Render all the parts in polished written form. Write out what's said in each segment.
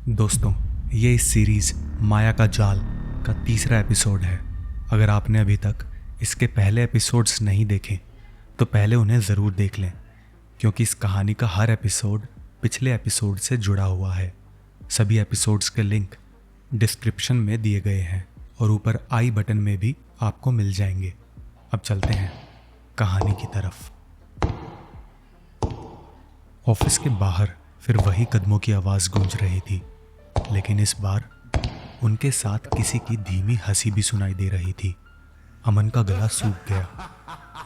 दोस्तों, ये इस सीरीज़ माया का जाल का तीसरा एपिसोड है। अगर आपने अभी तक इसके पहले एपिसोड्स नहीं देखे तो पहले उन्हें ज़रूर देख लें, क्योंकि इस कहानी का हर एपिसोड पिछले एपिसोड से जुड़ा हुआ है। सभी एपिसोड्स के लिंक डिस्क्रिप्शन में दिए गए हैं और ऊपर आई बटन में भी आपको मिल जाएंगे। अब चलते हैं कहानी की तरफ। ऑफिस के बाहर फिर वही कदमों की आवाज़ गूंज रही थी, लेकिन इस बार उनके साथ किसी की धीमी हंसी भी सुनाई दे रही थी। अमन का गला सूख गया।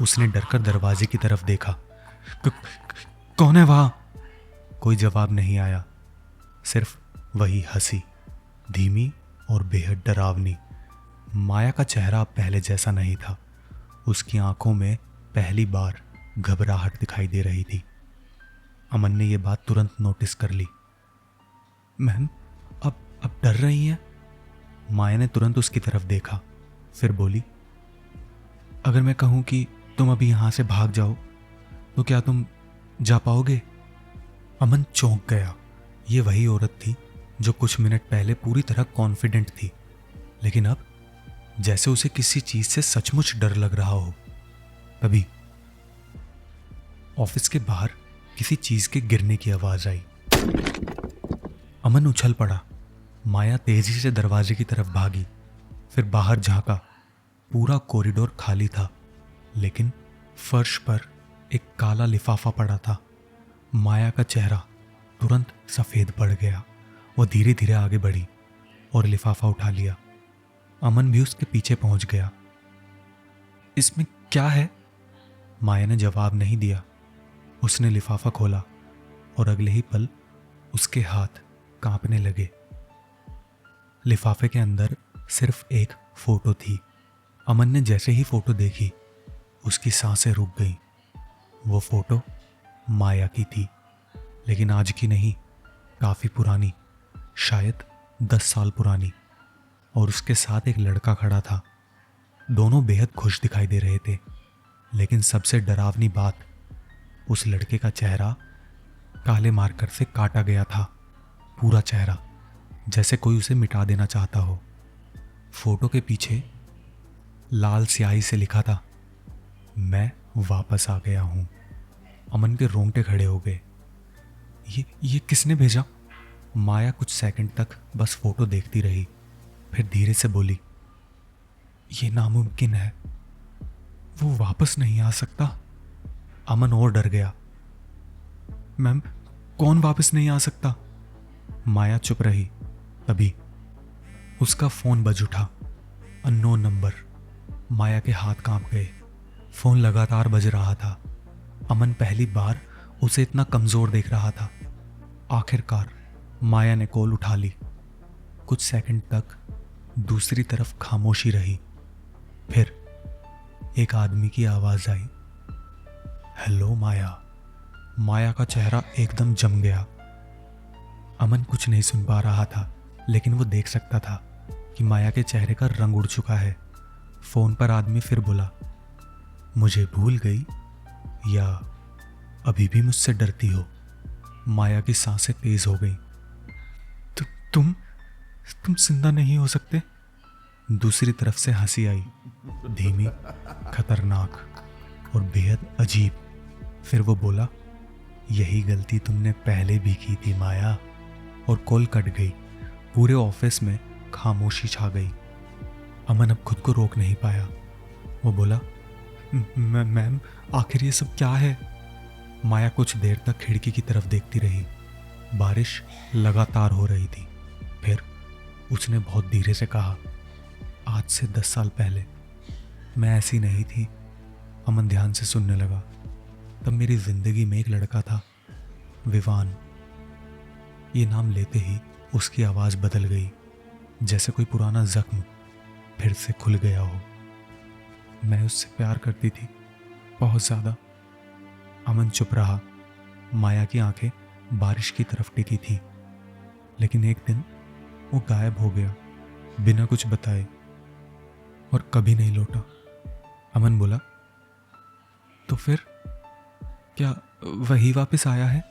उसने डरकर दरवाजे की तरफ देखा। कौन है वहां? कोई जवाब नहीं आया, सिर्फ वही हंसी, धीमी और बेहद डरावनी। माया का चेहरा अब पहले जैसा नहीं था। उसकी आंखों में पहली बार घबराहट दिखाई दे रही थी। अमन ने यह बात तुरंत नोटिस कर ली। मैम, अब डर रही हैं? माया ने तुरंत उसकी तरफ देखा, फिर बोली, अगर मैं कहूं कि तुम अभी यहां से भाग जाओ तो क्या तुम जा पाओगे? अमन चौंक गया। ये वही औरत थी जो कुछ मिनट पहले पूरी तरह कॉन्फिडेंट थी, लेकिन अब जैसे उसे किसी चीज से सचमुच डर लग रहा हो। तभी ऑफिस के बाहर किसी चीज के गिरने की आवाज आई। अमन उछल पड़ा। माया तेजी से दरवाजे की तरफ भागी, फिर बाहर झांका। पूरा कॉरिडोर खाली था, लेकिन फर्श पर एक काला लिफाफा पड़ा था। माया का चेहरा तुरंत सफेद पड़ गया। वो धीरे धीरे आगे बढ़ी और लिफाफा उठा लिया। अमन भी उसके पीछे पहुंच गया। इसमें क्या है? माया ने जवाब नहीं दिया। उसने लिफाफा खोला और अगले ही पल उसके हाथ कांपने लगे। लिफाफे के अंदर सिर्फ एक फोटो थी। अमन ने जैसे ही फोटो देखी, उसकी सांसें रुक गईं। वो फोटो माया की थी, लेकिन आज की नहीं, काफी पुरानी, शायद 10 साल पुरानी। और उसके साथ एक लड़का खड़ा था। दोनों बेहद खुश दिखाई दे रहे थे, लेकिन सबसे डरावनी बात, उस लड़के का चेहरा काले मार्कर से काटा गया था। पूरा चेहरा, जैसे कोई उसे मिटा देना चाहता हो। फोटो के पीछे लाल स्याही से लिखा था, मैं वापस आ गया हूं। अमन के रोंगटे खड़े हो गए। ये किसने भेजा? माया कुछ सेकंड तक बस फोटो देखती रही, फिर धीरे से बोली, ये नामुमकिन है, वो वापस नहीं आ सकता। अमन और डर गया। मैम, कौन वापस नहीं आ सकता? माया चुप रही। तभी उसका फोन बज उठा। Unknown number. माया के हाथ कांप गए। फोन लगातार बज रहा था। अमन पहली बार उसे इतना कमजोर देख रहा था। आखिरकार माया ने कॉल उठा ली। कुछ सेकंड तक दूसरी तरफ खामोशी रही। फिर एक आदमी की आवाज आई, हेलो माया। माया का चेहरा एकदम जम गया। अमन कुछ नहीं सुन पा रहा था, लेकिन वो देख सकता था कि माया के चेहरे का रंग उड़ चुका है। फोन पर आदमी फिर बोला, मुझे भूल गई या अभी भी मुझसे डरती हो? माया की सांसें तेज हो गई। तुम जिंदा नहीं हो सकते। दूसरी तरफ से हंसी आई, धीमी, खतरनाक और बेहद अजीब। फिर वो बोला, यही गलती तुमने पहले भी की थी माया। और कॉल कट गई। पूरे ऑफिस में खामोशी छा गई। अमन अब खुद को रोक नहीं पाया। वो बोला, मैम, आखिर ये सब क्या है? माया कुछ देर तक खिड़की की तरफ देखती रही। बारिश लगातार हो रही थी। फिर उसने बहुत धीरे से कहा, आज से 10 साल पहले मैं ऐसी नहीं थी। अमन ध्यान से सुनने लगा। तब मेरी जिंदगी में एक लड़का था, विवान। ये नाम लेते ही उसकी आवाज बदल गई, जैसे कोई पुराना जख्म फिर से खुल गया हो। मैं उससे प्यार करती थी, बहुत ज्यादा। अमन चुप रहा। माया की आंखें बारिश की तरफ टिकी थी, लेकिन एक दिन वो गायब हो गया, बिना कुछ बताए, और कभी नहीं लौटा। अमन बोला, तो फिर क्या वही वापस आया है?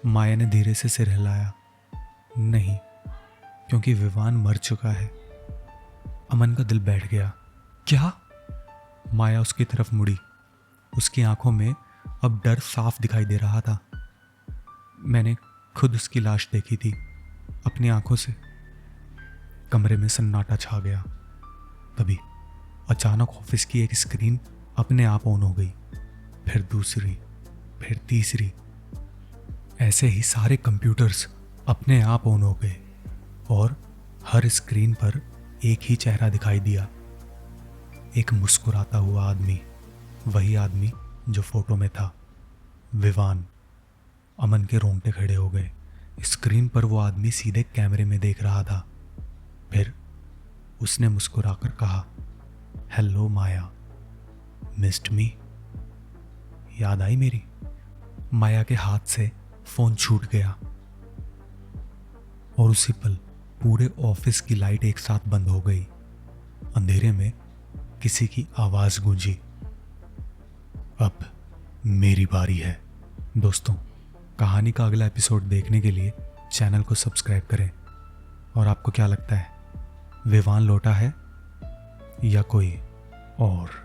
माया ने धीरे से सिर हिलाया। नहीं, क्योंकि विवान मर चुका है। अमन का दिल बैठ गया। क्या? माया उसकी तरफ मुड़ी। उसकी आंखों में अब डर साफ दिखाई दे रहा था। मैंने खुद उसकी लाश देखी थी अपनी आंखों से। कमरे में सन्नाटा छा गया। तभी अचानक ऑफिस की एक स्क्रीन अपने आप ऑन हो गई, फिर दूसरी, फिर तीसरी। ऐसे ही सारे कंप्यूटर्स अपने आप ऑन हो गए और हर स्क्रीन पर एक ही चेहरा दिखाई दिया, एक मुस्कुराता हुआ आदमी। वही आदमी जो फोटो में था, विवान। अमन के रोंगटे खड़े हो गए। स्क्रीन पर वो आदमी सीधे कैमरे में देख रहा था। फिर उसने मुस्कुराकर कहा, हेलो माया, मिस्ड मी? याद आई मेरी? माया के हाथ से फोन छूट गया और उसी पल पूरे ऑफिस की लाइट एक साथ बंद हो गई। अंधेरे में किसी की आवाज गूंजी, अब मेरी बारी है। दोस्तों, कहानी का अगला एपिसोड देखने के लिए चैनल को सब्सक्राइब करें। और आपको क्या लगता है, विवान लौटा है या कोई और?